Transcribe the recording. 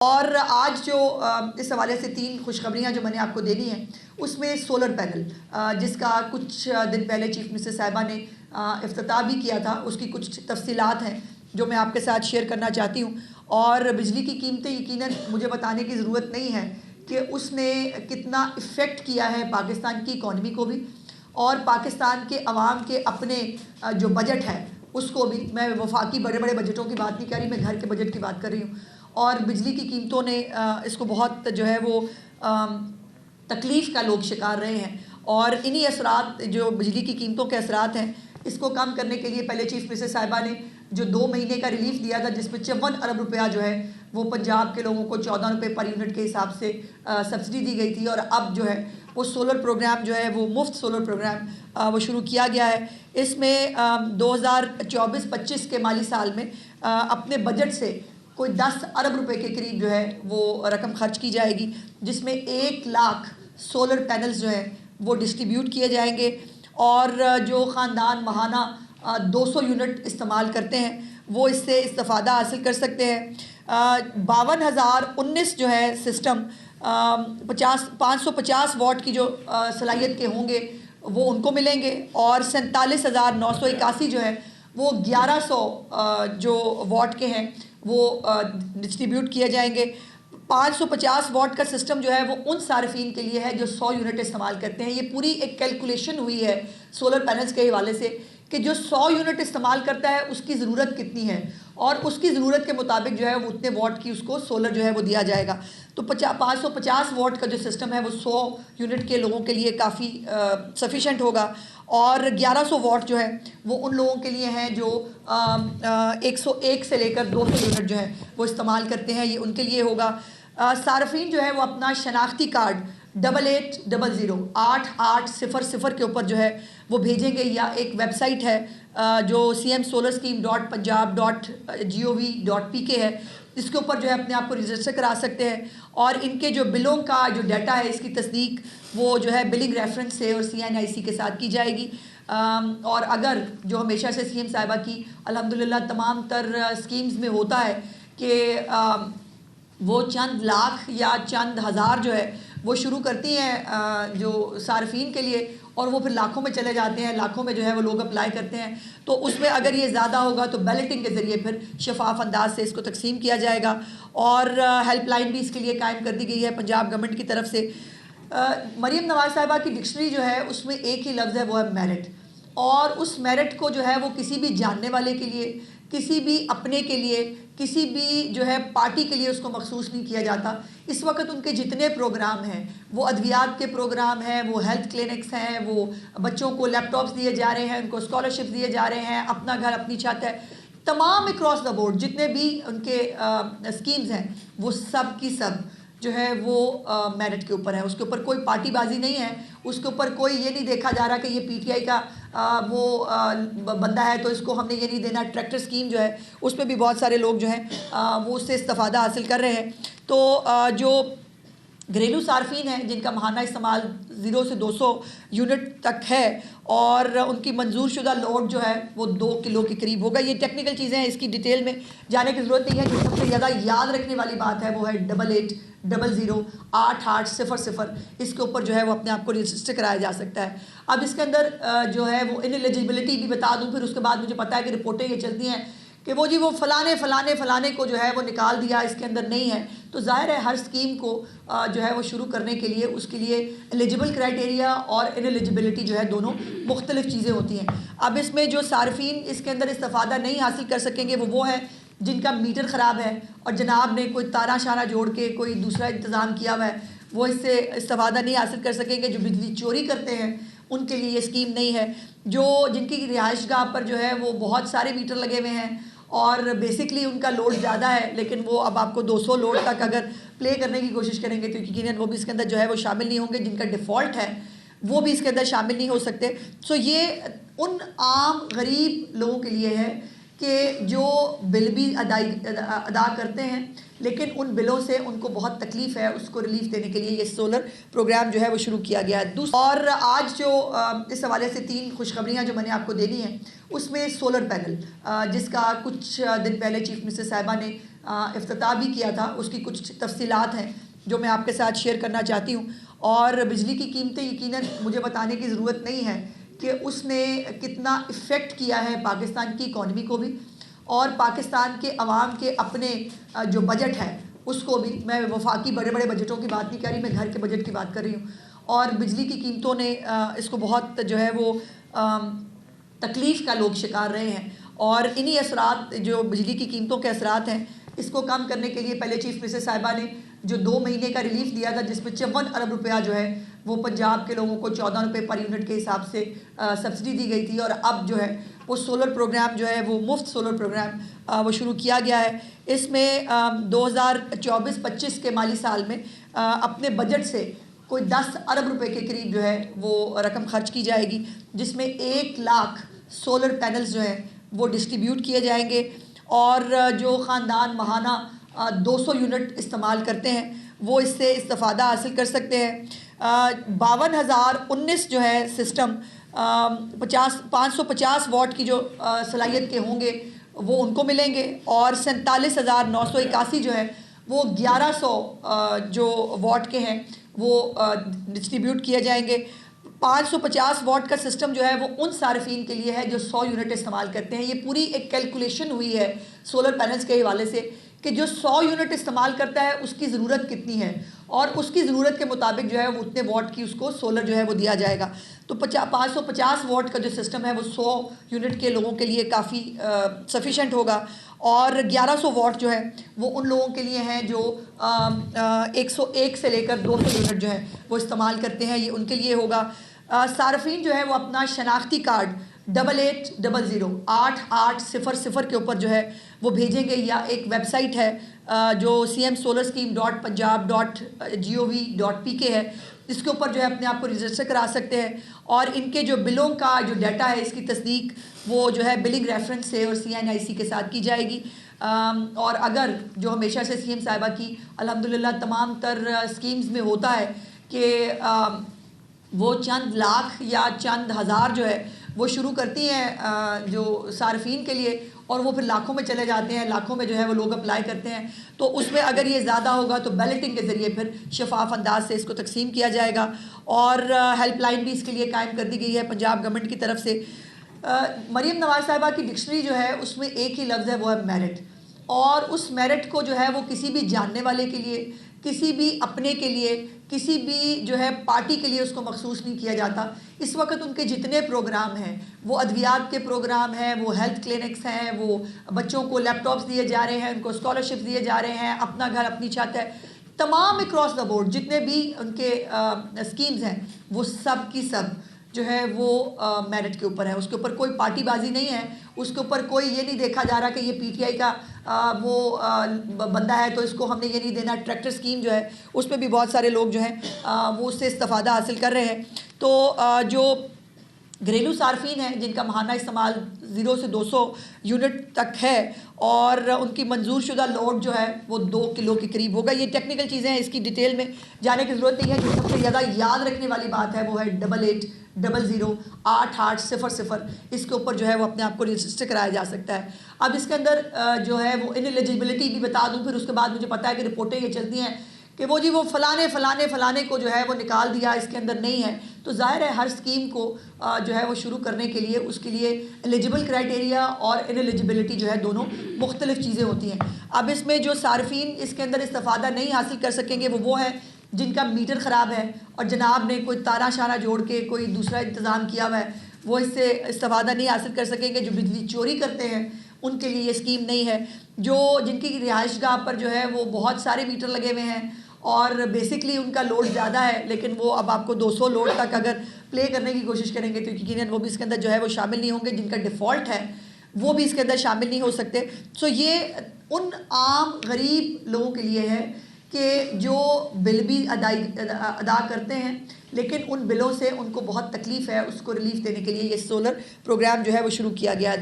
اور آج جو اس حوالے سے 3 خوشخبریاں جو میں نے آپ کو دینی ہیں اس میں سولر پینل جس کا کچھ دن پہلے چیف منسٹر صاحبہ نے افتتاح بھی کیا تھا، اس کی کچھ تفصیلات ہیں جو میں آپ کے ساتھ شیئر کرنا چاہتی ہوں۔ اور بجلی کی قیمتیں یقیناً مجھے بتانے کی ضرورت نہیں ہے کہ اس نے کتنا افیکٹ کیا ہے پاکستان کی اکانومی کو بھی اور پاکستان کے عوام کے اپنے جو بجٹ ہے اس کو بھی۔ میں وفاقی بڑے بڑے بجٹوں کی بات نہیں کر رہی، میں گھر کے بجٹ کی بات کر رہی ہوں۔ اور بجلی کی قیمتوں نے اس کو بہت جو ہے وہ تکلیف کا لوگ شکار رہے ہیں، اور انہی اثرات جو بجلی کی قیمتوں کے اثرات ہیں اس کو کم کرنے کے لیے پہلے چیف منسٹر صاحبہ نے جو 2 مہینے کا ریلیف دیا تھا، جس میں 54 ارب روپیہ جو ہے وہ پنجاب کے لوگوں کو 14 روپے پر یونٹ کے حساب سے سبسڈی دی گئی تھی، اور اب جو ہے وہ سولر پروگرام جو ہے وہ مفت سولر پروگرام وہ شروع کیا گیا ہے۔ اس میں 2024-25 کے مالی سال میں اپنے بجٹ سے کوئی 10 ارب روپے کے قریب جو ہے وہ رقم خرچ کی جائے گی، جس میں 1 لاکھ سولر پینلز جو ہیں وہ ڈسٹریبیوٹ کیے جائیں گے، اور جو خاندان ماہانہ 200 یونٹ استعمال کرتے ہیں وہ اس سے استفادہ حاصل کر سکتے ہیں۔ 52,019 جو ہے سسٹم 550 واٹ کی جو صلاحیت کے ہوں گے وہ ان کو ملیں گے، اور 47,981 جو ہے وہ 1100 جو واٹ کے ہیں وہ ڈسٹریبیوٹ کیے جائیں گے۔ 550 واٹ کا سسٹم جو ہے وہ ان صارفین کے لیے ہے جو 100 یونٹ استعمال کرتے ہیں۔ یہ پوری ایک کیلکولیشن ہوئی ہے سولر پینلز کے حوالے سے کہ جو 100 یونٹ استعمال کرتا ہے اس کی ضرورت کتنی ہے، اور اس کی ضرورت کے مطابق جو ہے وہ اتنے واٹ کی اس کو سولر جو ہے وہ دیا جائے گا۔ تو 550 واٹ کا جو سسٹم ہے وہ 100 یونٹ کے لوگوں کے لیے کافی سفیشینٹ ہوگا، اور 1100 واٹ جو ہے وہ ان لوگوں کے لیے ہیں جو 101 سے لے کر 200 یونٹ جو ہے وہ استعمال کرتے ہیں، یہ ان کے لیے ہوگا۔ صارفین جو ہے وہ اپنا شناختی کارڈ 8800 کے اوپر جو ہے وہ بھیجیں گے، یا ایک ویب سائٹ ہے جو cmsolarscheme.punjab.gov.pk ہے، اس کے اوپر جو ہے اپنے آپ کو رجسٹر کرا سکتے ہیں، اور ان کے جو بلوں کا جو ڈیٹا ہے اس کی تصدیق وہ جو ہے بلنگ ریفرنس سے اور CNIC کے ساتھ کی جائے گی۔ اور اگر جو ہمیشہ سے CM صاحبہ کی الحمدللہ تمام تر اسکیمز میں ہوتا ہے کہ وہ چند لاکھ یا چند ہزار جو ہے وہ شروع کرتی ہیں جو صارفین کے لیے، اور وہ پھر لاکھوں میں چلے جاتے ہیں، لاکھوں میں جو ہے وہ لوگ اپلائی کرتے ہیں، تو اس میں اگر یہ زیادہ ہوگا تو بیلٹنگ کے ذریعے پھر شفاف انداز سے اس کو تقسیم کیا جائے گا۔ اور ہیلپ لائن بھی اس کے لیے قائم کر دی گئی ہے پنجاب گورنمنٹ کی طرف سے۔ مریم نواز صاحبہ کی ڈکشنری جو ہے اس میں ایک ہی لفظ ہے، وہ ہے میرٹ، اور اس میرٹ کو جو ہے وہ کسی بھی جاننے والے کے لیے، کسی بھی اپنے کے لیے، کسی بھی جو ہے پارٹی کے لیے اس کو مخصوص نہیں کیا جاتا۔ اس وقت ان کے جتنے پروگرام ہیں، وہ ادویات کے پروگرام ہیں، وہ ہیلتھ کلینکس ہیں، وہ بچوں کو لیپ ٹاپس دیے جا رہے ہیں، ان کو اسکالرشپ دیے جا رہے ہیں، اپنا گھر اپنی چھت ہے، تمام اکراس دا بورڈ جتنے بھی ان کے اسکیمز ہیں وہ سب کی سب جو ہے وہ میرٹ کے اوپر ہے۔ اس کے اوپر کوئی پارٹی بازی نہیں ہے، اس کے اوپر کوئی یہ نہیں دیکھا جا رہا کہ یہ PTI کا وہ بندہ ہے تو اس کو ہم نے یہ نہیں دینا۔ ٹریکٹر اسکیم جو ہے اس میں بھی بہت سارے لوگ جو ہیں وہ اس سے استفادہ حاصل کر رہے ہیں۔ تو جو گھریلو صارفین ہیں جن کا ماہانہ استعمال 0 سے 200 یونٹ تک ہے، اور ان کی منظور شدہ لوڈ جو ہے وہ 2 کلو کے قریب ہوگا۔ یہ ٹیکنیکل چیزیں ہیں، اس کی ڈیٹیل میں جانے کی ضرورت نہیں ہے۔ جو سب سے زیادہ یاد رکھنے والی بات ہے وہ ہے 88008800، اس کے اوپر جو ہے وہ اپنے آپ کو رجسٹر کرایا جا سکتا ہے۔ اب اس کے اندر جو ہے وہ انیلیجیبلٹی بھی بتا دوں، پھر اس کے بعد مجھے پتا ہے کہ رپورٹیں یہ چلتی ہیں کہ وہ جی وہ فلانے کو جو ہے وہ نکال دیا، اس کے اندر نہیں ہے۔ تو ظاہر ہے ہر اسکیم کو جو ہے وہ شروع کرنے کے لیے اس کے لیے ایلیجیبل کرائٹیریا اور انیلیجیبلٹی جو ہے دونوں مختلف چیزیں ہوتی ہیں۔ اب اس میں جو صارفین اس کے اندر استفادہ نہیں حاصل کر سکیں گے وہ ہیں جن کا میٹر خراب ہے اور جناب نے کوئی تارا شارہ جوڑ کے کوئی دوسرا انتظام کیا ہوا ہے، وہ اس سے استفادہ نہیں حاصل کر سکیں گے۔ جو بجلی چوری کرتے ہیں ان کے لیے یہ اسکیم نہیں ہے۔ جن کی رہائش گاہ پر جو ہے وہ بہت سارے میٹر لگے ہوئے ہیں اور بیسکلی ان کا لوڈ زیادہ ہے، لیکن وہ اب آپ کو 200 لوڈ تک اگر پلے کرنے کی کوشش کریں گے تو یقیناً وہ بھی اس کے اندر جو ہے وہ شامل نہیں ہوں گے۔ جن کا ڈیفالٹ ہے وہ بھی اس کے اندر شامل نہیں ہو سکتے۔ سو یہ ان عام غریب لوگوں کے لیے ہے کہ جو بل بھی ادا کرتے ہیں لیکن ان بلوں سے ان کو بہت تکلیف ہے، اس کو ریلیف دینے کے لیے یہ سولر پروگرام جو ہے وہ شروع کیا گیا ہے۔ اور آج جو اس حوالے سے 3 خوشخبریاں جو میں نے آپ کو دینی ہیں اس میں سولر پینل جس کا کچھ دن پہلے چیف منسٹر صاحبہ نے افتتاح بھی کیا تھا، اس کی کچھ تفصیلات ہیں جو میں آپ کے ساتھ شیئر کرنا چاہتی ہوں. اور بجلی کی قیمتیں یقیناً مجھے بتانے کی ضرورت نہیں ہے کہ اس نے کتنا افیکٹ کیا ہے پاکستان کی اکانومی کو بھی، اور پاکستان کے عوام کے اپنے جو بجٹ ہے اس کو بھی. میں وفاقی بڑے بڑے بجٹوں کی بات نہیں کر رہی، میں گھر کے بجٹ کی بات کر رہی ہوں. اور بجلی کی قیمتوں نے اس کو بہت جو ہے وہ تکلیف کا لوگ شکار رہے ہیں. اور انہی اثرات جو بجلی کی قیمتوں کے اثرات ہیں، اس کو کم کرنے کے لیے پہلے چیف منسٹر صاحبہ نے جو 2 مہینے کا ریلیف دیا تھا، جس میں 54 ارب روپیہ جو ہے وہ پنجاب کے لوگوں کو 14 روپے پر یونٹ کے حساب سے سبسڈی دی گئی تھی. اور اب جو ہے وہ سولر پروگرام جو ہے وہ مفت سولر پروگرام وہ شروع کیا گیا ہے. اس میں 2024-25 کے مالی سال میں اپنے بجٹ سے کوئی 10 ارب روپے کے قریب جو ہے وہ رقم خرچ کی جائے گی، جس میں 1 لاکھ سولر پینلز جو ہیں وہ ڈسٹریبیوٹ کیے جائیں گے. اور جو خاندان ماہانہ 200 یونٹ استعمال کرتے ہیں وہ اس سے استفادہ حاصل کر سکتے ہیں. 52,019 جو ہے سسٹم 550 واٹ کی جو صلاحیت کے ہوں گے وہ ان کو ملیں گے، اور 47,981 جو ہے وہ 1100 جو واٹ کے ہیں وہ ڈسٹریبیوٹ کیے جائیں گے. 550 واٹ کا سسٹم جو ہے وہ ان صارفین کے لیے ہے جو 100 یونٹ استعمال کرتے ہیں. یہ پوری ایک کیلکولیشن ہوئی ہے سولر پینلز کے حوالے سے کہ جو 100 یونٹ استعمال کرتا ہے اس کی ضرورت کتنی ہے، اور اس کی ضرورت کے مطابق جو ہے وہ اتنے واٹ کی اس کو سولر جو ہے وہ دیا جائے گا. تو 550 واٹ کا جو سسٹم ہے وہ 100 یونٹ کے لوگوں کے لیے کافی سفیشینٹ ہوگا. اور 1100 واٹ جو ہے وہ ان لوگوں کے لیے ہیں جو 101 سے لے کر 200 یونٹ جو ہے وہ استعمال کرتے ہیں، یہ ان کے لیے ہوگا. صارفین جو ہے وہ اپنا شناختی کارڈ 8800 8800 کے اوپر جو ہے وہ بھیجیں گے، یا ایک ویب سائٹ ہے جو cmsolarscheme.punjab.gov.pk ہے، اس کے اوپر جو ہے اپنے آپ کو رجسٹر کرا سکتے ہیں. اور ان کے جو بلوں کا جو ڈیٹا ہے اس کی تصدیق وہ جو ہے بلنگ ریفرنس سے اور CNIC کے ساتھ کی جائے گی. اور اگر جو ہمیشہ سے CM صاحبہ کی الحمدللہ تمام تر اسکیمز میں ہوتا ہے کہ وہ چند لاکھ یا چند ہزار جو ہے وہ شروع کرتی ہیں جو صارفین کے لیے، اور وہ پھر لاکھوں میں چلے جاتے ہیں، لاکھوں میں جو ہے وہ لوگ اپلائی کرتے ہیں. تو اس میں اگر یہ زیادہ ہوگا تو بیلٹنگ کے ذریعے پھر شفاف انداز سے اس کو تقسیم کیا جائے گا. اور ہیلپ لائن بھی اس کے لیے قائم کر دی گئی ہے پنجاب گورنمنٹ کی طرف سے. مریم نواز صاحبہ کی ڈکشنری جو ہے اس میں ایک ہی لفظ ہے، وہ ہے میرٹ. اور اس میرٹ کو جو ہے وہ کسی بھی جاننے والے کے لیے، کسی بھی اپنے کے لیے، کسی بھی جو ہے پارٹی کے لیے اس کو مخصوص نہیں کیا جاتا. اس وقت ان کے جتنے پروگرام ہیں وہ ادویات کے پروگرام ہیں، وہ ہیلتھ کلینکس ہیں، وہ بچوں کو لیپ ٹاپس دیے جا رہے ہیں، ان کو اسکالرشپس دیے جا رہے ہیں، اپنا گھر اپنی چھت ہے، تمام اکراس دا بورڈ جتنے بھی ان کے اسکیمز ہیں وہ سب کی سب جو ہے وہ میرٹ کے اوپر ہے. اس کے اوپر کوئی پارٹی بازی نہیں ہے، اس کے اوپر کوئی یہ نہیں دیکھا جا رہا کہ یہ PTI کا وہ بندہ ہے تو اس کو ہم نے یہ نہیں دینا. ٹریکٹر اسکیم جو ہے اس پہ بھی بہت سارے لوگ جو ہیں وہ اس سے استفادہ حاصل کر رہے ہیں. تو جو گھریلو صارفین ہیں جن کا ماہانہ استعمال 0 سے 200 یونٹ تک ہے اور ان کی منظور شدہ لوڈ جو ہے وہ 2 کلو کے قریب ہوگا. یہ ٹیکنیکل چیزیں ہیں، اس کی ڈیٹیل میں جانے کی ضرورت نہیں ہے. جو سب سے زیادہ یاد رکھنے والی بات ہے وہ ہے 8800 8800. اس کے اوپر جو ہے وہ اپنے آپ کو رجسٹر کرایا جا سکتا ہے. اب اس کے اندر جو ہے وہ انلیجیبلٹی بھی بتا دوں، پھر اس کے بعد مجھے پتا ہے کہ رپورٹیں یہ چلتی ہیں کہ وہ جی وہ فلانے کو جو ہے وہ نکال دیا، اس کے اندر نہیں ہے. تو ظاہر ہے ہر اسکیم کو جو ہے وہ شروع کرنے کے لیے اس کے لیے ایلیجیبل کرائٹیریا اور انلیجیبلٹی جو ہے دونوں مختلف چیزیں ہوتی ہیں. اب اس میں جو صارفین اس کے اندر استفادہ نہیں حاصل کر سکیں گے وہ ہے جن کا میٹر خراب ہے اور جناب نے کوئی تارا شارہ جوڑ کے کوئی دوسرا انتظام کیا ہوا ہے، وہ اس سے استفادہ نہیں حاصل کر سکیں گے. جو بجلی چوری کرتے ہیں ان کے لیے یہ اسکیم نہیں ہے. جن کی رہائش گاہ پر جو ہے وہ بہت سارے میٹر لگے ہوئے ہیں اور بیسکلی ان کا لوڈ زیادہ ہے، لیکن وہ اب آپ کو 200 لوڈ تک اگر پلے کرنے کی کوشش کریں گے تو یقیناً وہ بھی اس کے اندر جو ہے وہ شامل نہیں ہوں گے. جن کا ڈیفالٹ ہے وہ بھی اس کے اندر شامل نہیں ہو سکتے. سو یہ ان عام غریب لوگوں کے لیے ہے کہ جو بل بھی ادا کرتے ہیں لیکن ان بلوں سے ان کو بہت تکلیف ہے، اس کو ریلیف دینے کے لیے یہ سولر پروگرام جو ہے وہ شروع کیا گیا ہے.